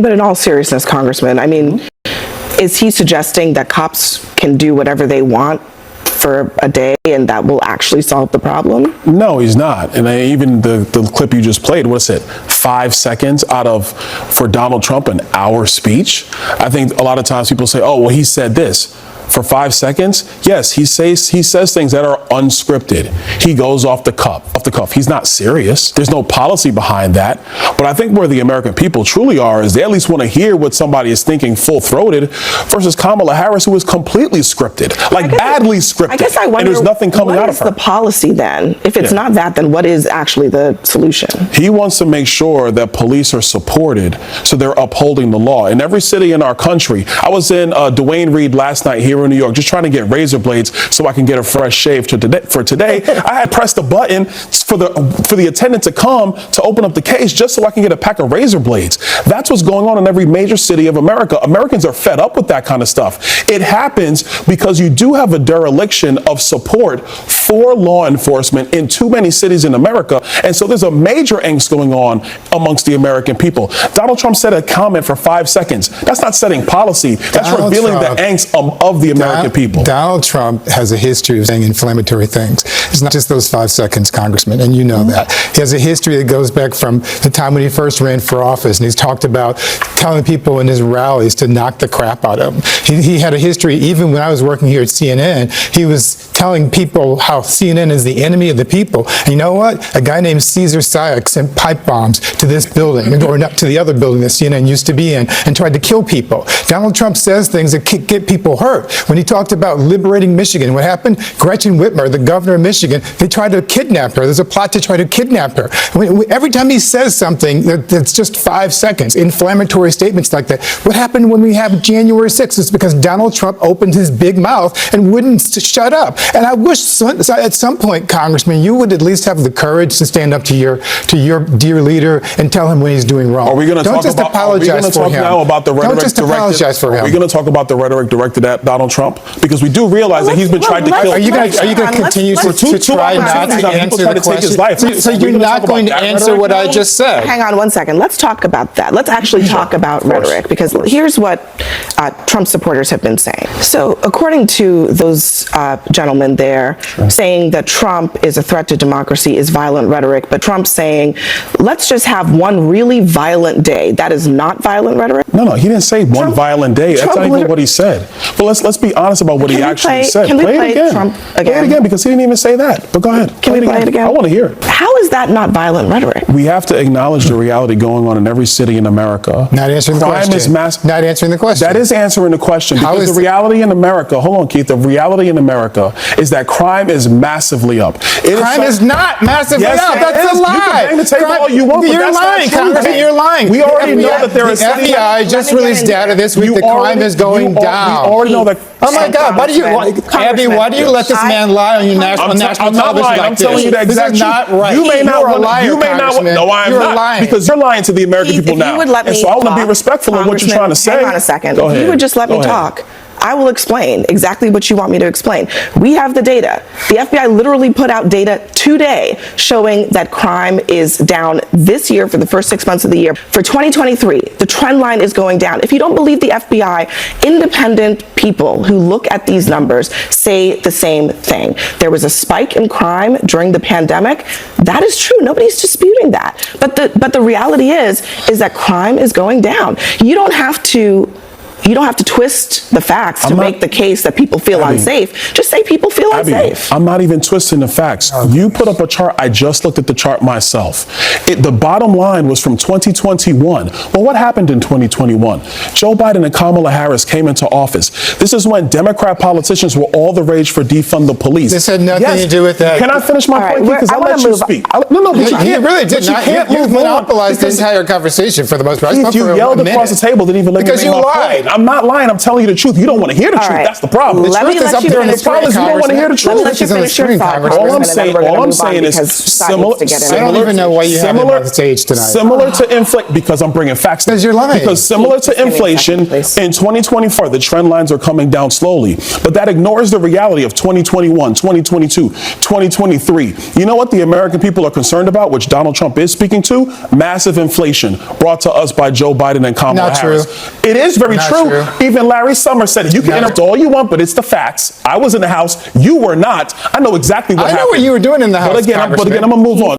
But in all seriousness, Congressman, I mean, is he suggesting that cops can do whatever they want for a day and that will actually solve the problem? No, he's not. And even the clip you just played, what's it, 5 seconds out of, for Donald Trump, an hour speech? I think a lot of times people say, oh, well, he said this. For 5 seconds, yes, he says things that are unscripted. He goes off the cuff. He's not serious. There's no policy behind that. But I think where the American people truly are is they at least want to hear what somebody is thinking full-throated versus Kamala Harris, who is completely scripted, like badly scripted. I guess I wonder, and there's nothing coming out of her. What is the policy then? If it's not that, then what is actually the solution? He wants to make sure that police are supported, so they're upholding the law. In every city in our country, I was in Duane Reade last night here in New York, just trying to get razor blades so I can get a fresh shave for today. I had pressed a button for the attendant to come to open up the case just so I can get a pack of razor blades. That's what's going on in every major city of America. Americans are fed up with that kind of stuff. It happens because you do have a dereliction of support for law enforcement in too many cities in America. And so there's a major angst going on amongst the American people. Donald Trump said a comment for 5 seconds. That's not setting policy. That's revealing the angst of the American people. Donald Trump has a history of saying inflammatory things. It's not just those 5 seconds, Congressman, and you know that. He has a history that goes back from the time when he first ran for office, and he's talked about telling people in his rallies to knock the crap out of him. He had a history, even when I was working here at CNN, he was telling people how CNN is the enemy of the people. And you know what? A guy named Caesar Sayak sent pipe bombs to this building, or not to the other building that CNN used to be in, and tried to kill people. Donald Trump says things that get people hurt. When he talked about liberating Michigan, what happened? Gretchen Whitmer, the governor of Michigan, they tried to kidnap her. There's a plot to try to kidnap her. Every time he says something that's just 5 seconds, inflammatory statements like that. What happened when we have January 6th? It's because Donald Trump opened his big mouth and wouldn't shut up. And I wish at some point, Congressman, you would at least have the courage to stand up to your dear leader and tell him when he's doing wrong. Are we going to talk now about the rhetoric? Don't just apologize for him. Are we going to talk about the rhetoric directed at Donald Trump? Because we do realize that he's been trying to kill. Are you going to continue to try not to answer the question? So you're not going to answer what I just said? Hang on one second. Let's talk about that. Let's actually talk about rhetoric, because here's what Trump supporters have been saying. So according to those gentlemen there, saying that Trump is a threat to democracy is violent rhetoric, but Trump's saying, let's just have one really violent day. That is not violent rhetoric? No, he didn't say one violent day. That's not even what he said. But let's be honest about what he actually said. Can we play it again. Trump again? Play it again, because he didn't even say that. But go ahead. Can we play it again? I want to hear it. How is that not violent rhetoric? We have to acknowledge the reality going on in every city in America. Not answering the question. Crime is massive. Not answering the question. That is answering the question. Because the reality in America, hold on, Keith, the reality in America is that crime is massively up. Crime is not massively up. That's a lie. You can bang the table all you want, you're lying, Congressman. You're lying. We already know that there is. The FBI just released data this week that crime is going down. We already know that. Oh my God! Abby, why do you let this man lie on your national television like I'm telling you that exactly. This is not right. You may not. You're a liar, you may not. No, I'm not. Lying. Because you're lying to the American people now. And so I want to be respectful of what you're trying to say. Hang on a second. If you would just let me talk, I will explain exactly what you want me to explain. We have the data. The FBI literally put out data today showing that crime is down this year for the first 6 months of the year. For 2023, the trend line is going down. If you don't believe the FBI, independent people who look at these numbers say the same thing. There was a spike in crime during the pandemic. That is true. Nobody's disputing that. But the reality is that crime is going down. You don't have to twist the facts to make the case that people feel unsafe. Just say people feel unsafe. I'm not even twisting the facts. You put up a chart. I just looked at the chart myself. The bottom line was from 2021. Well, what happened in 2021? Joe Biden and Kamala Harris came into office. This is when Democrat politicians were all the rage for defund the police. This had nothing to do with that. Can I finish my point? Because I let you speak. No, but you can't. Really did not. You monopolized the entire conversation for the most part. If you yelled across the table, didn't even let me make my point. I'm not lying. I'm telling you the truth. You don't want to hear the truth. right. That's the problem. Let me truth is let up you there on the finish. The problem is you don't want to hear the Let me truth. let you It's on the finish your screen, thought, Congressman. All I'm Congressman, and then saying, we're all gonna I'm move on saying is because Scott similar. needs to get in. I don't even know why you have him on the stage tonight. Similar to inflation, because I'm bringing facts. Because you're lying. Because similar Just to give me a inflation, second, please. in 2024, the trend lines are coming down slowly, but that ignores the reality of 2021, 2022, 2023. You know what the American people are concerned about, which Donald Trump is speaking to? Massive inflation brought to us by Joe Biden and Kamala Not Harris. true. It is very Not true. true. Even Larry Summers said it. You can Not interrupt true. all you want, but it's the facts. I was in the House. You were not. I know exactly what I know happened. what you were doing in the House, But again, I'm Congressman. going to move on.